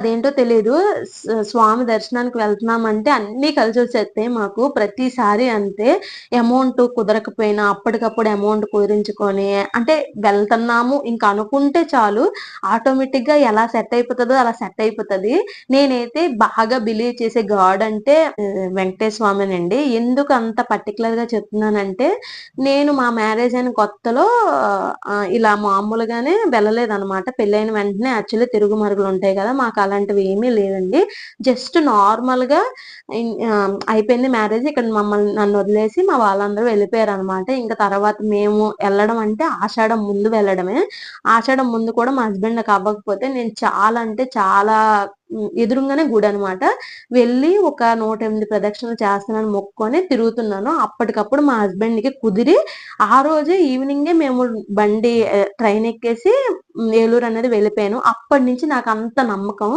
అదేంటో తెలీదు. స్వామి దర్శనానికి వెళ్తున్నామంటే అన్నీ కలిసొచ్చేస్తాయి మాకు. ప్రతిసారి అంతే. అమౌంట్ కుదరకపోయినా అప్పటికప్పుడు అమౌంట్ కుదిరించుకొని అంటే వెళ్తన్నాము ఇంక అనుకుంటే చాలు ఆటోమేటిక్‌గా ఎలా సెట్ అయిపోతదో అలా సెట్ అయిపోతది. నేనైతే బాగా బిలీవ్ చేసే గాడ్ అంటే వెంకటేశ్వర స్వామేనండి. ఎందుకు అంత పర్టిక్యులర్‌గా చెప్తున్నానంటే నేను మా మ్యారేజ్ అయిన కొత్తలో ఇలా మామూలుగానే వెళ్ళలేదనమాట. పెళ్లైన వెంటనే యాక్చువల్లీ తిరుగుమరుగులుంటాయి గదా! మాకు అలాంటివి ఏమీ లేదండి. జస్ట్ నార్మల్‌గా అయిపోయింది మ్యారేజ్. ఇక్కడ నన్నొదిలేసి మా వాళ్ళందరూ వెళ్ళిపోయారనమాట. ఇంక తర్వాత మేము ఎళ్ళడం అంటే ఆషాఢం ముందు వెళ్ళడమే. ఆషాఢం ముందు కూడా మా హస్బెండ్ నాకు అవ్వకపోతే నేను చాలా అంటే చాలా ఎదురుంగానే గుడనమాట. వెళ్ళి ఒక 108 ప్రదక్షిణలు చేస్తానని మొక్కుకొని తిరుగుతున్నాను. అప్పటికప్పుడు మా హస్బెండ్‌కి కుదిరి ఆ రోజే ఈవినింగే మేము ట్రైన్ ఎక్కేసి ఏలూరు అనేది వెళ్ళిపోయాను. అప్పటినుంచి నాకంత నమ్మకం.